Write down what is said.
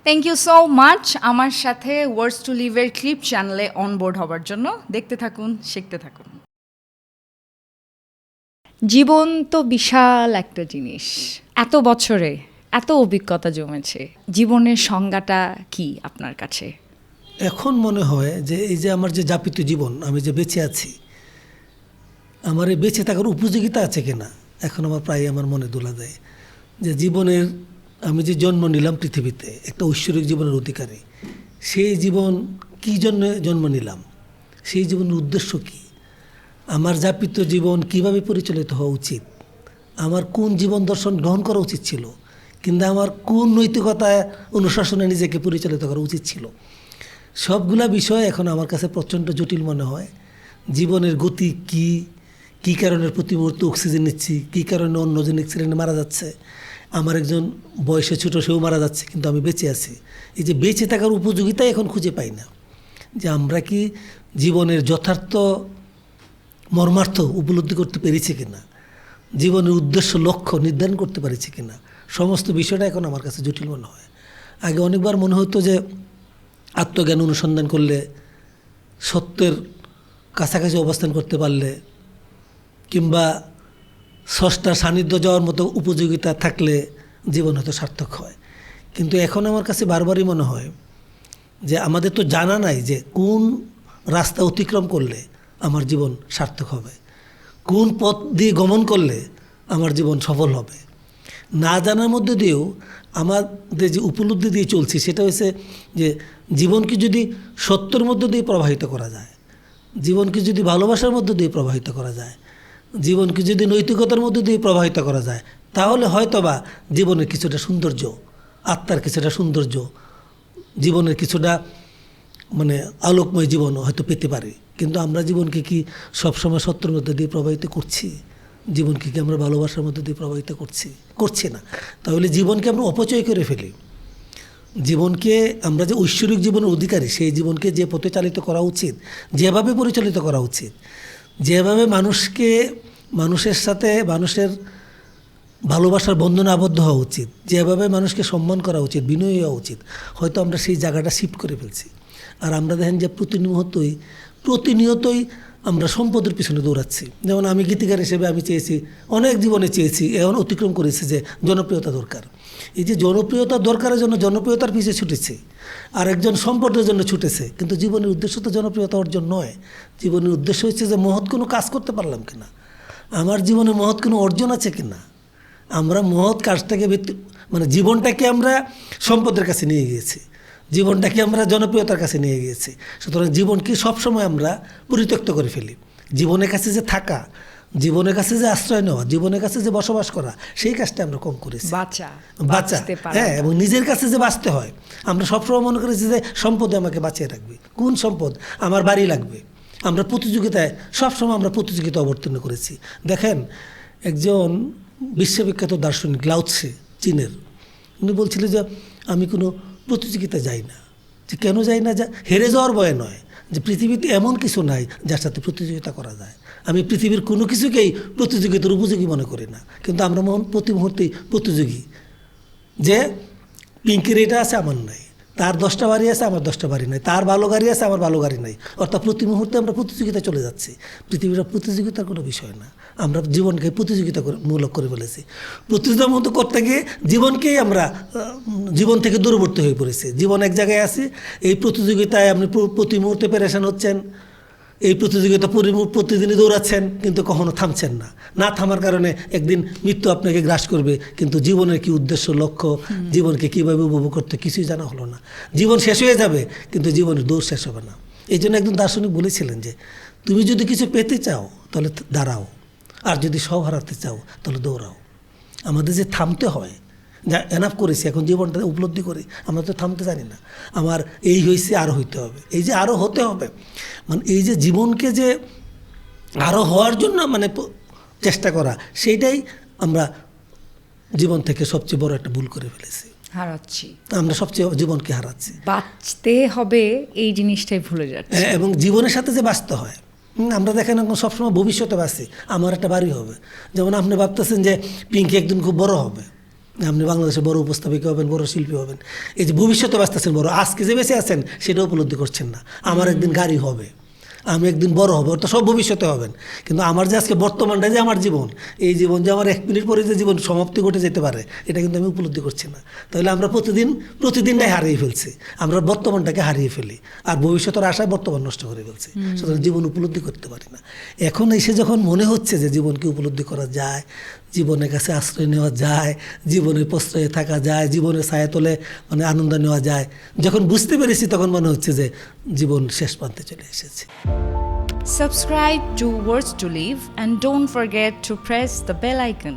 Thank you so much আমার সাথে ওয়ার্ডস two লিভের clip চ্যানেলে অনবোর্ড হওয়ার জন্য। দেখতে থাকুন, শিখতে থাকুন। জীবন তো বিশাল একটা জিনিস, এত বছরে এত অভিজ্ঞতা জমেছে। জীবনের সংজ্ঞাটা কি আপনার কাছে? এখন মনে হয় যে এই যে আমার যে যাপিত জীবন, আমি যে বেঁচে আছি, আমার এই বেঁচে থাকার উপযোগিতা আছে কিনা এখন আমার প্রায় আমার মনে দোলা দেয়। যে জীবনের আমি যে জন্ম নিলাম পৃথিবীতে একটা ঐশ্বরিক জীবনের অধিকারী, সেই জীবন কী জন্য জন্ম নিলাম, সেই জীবনের উদ্দেশ্য কী, আমার যাপিত জীবন কিভাবে পরিচালিত হওয়া উচিত, আমার কোন জীবন দর্শন গ্রহণ করা উচিত ছিল, কিন্তু আমার কোন নৈতিকতা অনুশাসনে নিজেকে পরিচালিত করা উচিত ছিল, সবগুলা বিষয় এখন আমার কাছে প্রচণ্ড জটিল মনে হয়। জীবনের গতি কী, কী কারণে প্রতি মুহূর্তে অক্সিজেন নিচ্ছি, কী কারণে অন্যজন অ্যাক্সিডেন্টে মারা যাচ্ছে, আমার একজন বয়সে ছোটো সেও মারা যাচ্ছে, কিন্তু আমি বেঁচে আছি। এই যে বেঁচে থাকার উপযোগিতাই এখন খুঁজে পাই না, যে আমরা কি জীবনের যথার্থ মর্মার্থ উপলব্ধি করতে পেরেছি কিনা, জীবনের উদ্দেশ্য লক্ষ্য নির্ধারণ করতে পেরেছি কিনা, সমস্ত বিষয়টা এখন আমার কাছে জটিল মনে হয়। আগে অনেকবার মনে হতো যে আত্মজ্ঞান অনুসন্ধান করলে, সত্যের কাছাকাছি অবস্থান করতে পারলে, কিংবা স্রষ্টার সান্নিধ্য যাওয়ার মতো উপযোগিতা থাকলে জীবন হয়তো সার্থক হয়। কিন্তু এখন আমার কাছে বারবারই মনে হয় যে আমাদের তো জানা নাই যে কোন রাস্তা অতিক্রম করলে আমার জীবন সার্থক হবে, কোন পথ দিয়ে গমন করলে আমার জীবন সফল হবে। না জানার মধ্যে দিয়েও আমাদের যে উপলব্ধি দিয়ে চলছি সেটা হচ্ছে যে জীবনকে যদি সত্যের মধ্য দিয়ে প্রবাহিত করা যায়, জীবনকে যদি ভালোবাসার মধ্য দিয়ে প্রবাহিত করা যায়, জীবনকে যদি নৈতিকতার মধ্য দিয়ে প্রবাহিত করা যায়, তাহলে হয়তোবা জীবনের কিছুটা সৌন্দর্য, আত্মার কিছুটা সৌন্দর্য, জীবনের কিছুটা আলোকময় জীবন হয়তো পেতে পারি। কিন্তু আমরা জীবনকে কি সবসময় সত্যের মধ্যে দিয়ে প্রবাহিত করছি? জীবনকে কি আমরা ভালোবাসার মধ্যে দিয়ে প্রবাহিত করছি না। তাহলে জীবনকে আমরা অপচয় করে ফেলি। জীবনকে আমরা যে ঐশ্বরিক জীবনের অধিকারী, সেই জীবনকে যে পথে চালিত করা উচিত, যেভাবে পরিচালিত করা উচিত, যেভাবে মানুষের সাথে মানুষের ভালোবাসার বন্ধনে আবদ্ধ হওয়া উচিত, যেভাবে মানুষকে সম্মান করা উচিত, বিনয়ী হওয়া উচিত, হয়তো আমরা সেই জায়গাটা শিফট করে ফেলছি। আর আমরা দেখেন যে প্রতিনিয়তই আমরা সম্পদের পিছনে দৌড়াচ্ছি। যেমন আমি গীতিকার হিসেবে আমি চেয়েছি, অনেক জীবনে চেয়েছি, এখন অতিক্রম করেছি যে জনপ্রিয়তা দরকার। এই যে জনপ্রিয়তা দরকারের জন্য জনপ্রিয়তার পিছিয়ে ছুটেছে, আর একজন সম্পদের জন্য ছুটেছে। কিন্তু জীবনের উদ্দেশ্য তো জনপ্রিয়তা অর্জন নয়। জীবনের উদ্দেশ্য হচ্ছে যে মহৎ কোনো কাজ করতে পারলাম কিনা, আমার জীবনে মহৎ কোনো অর্জন আছে কিনা। আমরা মহৎ কাজটাকে জীবনটাকে আমরা সম্পদের কাছে নিয়ে গিয়েছি, জীবনটাকে আমরা জনপ্রিয়তার কাছে নিয়ে গিয়েছি। সুতরাং জীবনকে সবসময় আমরা পরিত্যক্ত করে ফেলি। জীবনের কাছে যে থাকা, জীবনের কাছে যে আশ্রয় নেওয়া, জীবনের কাছে যে বসবাস করা, সেই কাজটা আমরা কম করেছি। বাঁচা, হ্যাঁ, এবং নিজের কাছে যে বাঁচতে হয়, আমরা সবসময় মনে করেছি যে সম্পদে আমাকে বাঁচিয়ে রাখবে। কোন সম্পদ? আমার বাড়ি লাগবে। আমরা প্রতিযোগিতায় সবসময় প্রতিযোগিতা অবতীর্ণ করেছি। দেখেন, একজন বিশ্ববিখ্যাত দার্শনিক লাও ত্সে, চীনের, উনি বলছিলেন যে আমি কোনো প্রতিযোগিতায় যাই না। যে কেন যাই না? যা হেরে যাওয়ার ভয়ে নয়, যে পৃথিবীতে এমন কিছু নাই যার সাথে প্রতিযোগিতা করা যায়। আমি পৃথিবীর কোনো কিছুকেই প্রতিযোগিতার উপযোগী মনে করি না, কিন্তু আমরা প্রতি মুহূর্তেই প্রতিযোগী। যে পিঙ্কির এটা আছে, আমার নাই, তার 10টা বাড়ি আছে, আমার 10টা বাড়ি নাই, তার ভালো গাড়ি আছে, আমার ভালো গাড়ি নাই। অর্থাৎ প্রতি মুহূর্তে আমরা প্রতিযোগিতায় চলে যাচ্ছি। পৃথিবীটা প্রতিযোগিতার কোনো বিষয় না, আমরা জীবনকে প্রতিযোগিতামূলক করে ফেলেছি। প্রতিযোগিতার মতো করতে গিয়ে জীবনকেই আমরা জীবন থেকে দূরবর্তী হয়ে পড়েছি। জীবন এক জায়গায় আছে, এই প্রতিযোগিতায় আপনি প্রতি মুহূর্তে পেরেশান হচ্ছেন, এই প্রতিযোগিতা প্রতিদিনই দৌড়াচ্ছেন, কিন্তু কখনো থামছেন না। না থামার কারণে একদিন মৃত্যু আপনাকে গ্রাস করবে, কিন্তু জীবনের কি উদ্দেশ্য, লক্ষ্য, জীবনকে কীভাবে উপভোগ করতে কিছুই জানা হলো না। জীবন শেষ হয়ে যাবে, কিন্তু জীবনের দৌড় শেষ হবে না। এই জন্য একজন দার্শনিক বলেছিলেন যে তুমি যদি কিছু পেতে চাও তাহলে দাঁড়াও, আর যদি সব হারাতে চাও তাহলে দৌড়াও। আমাদের যে থামতে হয়, যা এনাফ করেছি, এখন জীবনটা উপলব্ধি করি, আমরা তো থামতে জানি না। আমার এই হয়েছে, আরও হইতে হবে, এই যে আরও হতে হবে, এই যে জীবনকে যে আরও হওয়ার জন্য চেষ্টা করা, সেইটাই আমরা জীবন থেকে সবচেয়ে বড় একটা ভুল করে ফেলেছি, হারাচ্ছি। আমরা সবচেয়ে জীবনকে হারাচ্ছি। বাঁচতে হবে এই জিনিসটাই ভুলে যাচ্ছে। এবং জীবনের সাথে যে বাঁচতে হয়, আমরা দেখেন এখন সবসময় ভবিষ্যতে বাঁচি, আমার একটা বাড়ি হবে। যেমন আপনি ভাবতেছেন যে পিঙ্কি একদিন খুব বড় হবে, আপনি বাংলাদেশে বড় উপস্থাপিকা হবেন, বড় শিল্পী হবেন, এই যে ভবিষ্যতে বাঁচতেছেন বড়, আজকে যে বেঁচে আছেন সেটা উপলব্ধি করছেন না। আমার একদিন গাড়ি হবে, আমি একদিন বড় হব, ওটা সব ভবিষ্যতে হবেন। কিন্তু আমার যে আজকে বর্তমানটা যে আমার জীবন, এই জীবন যে আমার 1 মিনিট পরে যে জীবন সমাপ্তি ঘটে যেতে পারে, এটা কিন্তু আমি উপলব্ধি করছি না। তাহলে আমরা প্রতিদিনটাই হারিয়ে ফেলছি, আমরা বর্তমানটাকে হারিয়ে ফেলি, আর ভবিষ্যতের আশায় বর্তমান নষ্ট করে ফেলছি। সুতরাং জীবন উপলব্ধি করতে পারি না। এখন এসে যখন মনে হচ্ছে যে জীবনকে উপলব্ধি করা যায়, জীবনের কাছে আশ্রয় নেওয়া যায়, জীবনের প্রশ্রয়ে থাকা যায়, জীবনের ছায়াতলে মানে আনন্দ নেওয়া যায়, যখন বুঝতে পেরেছি তখন মনে হচ্ছে যে জীবন শেষ প্রান্তে চলে এসেছে। Subscribe to Words to Live and don't forget to press the bell icon.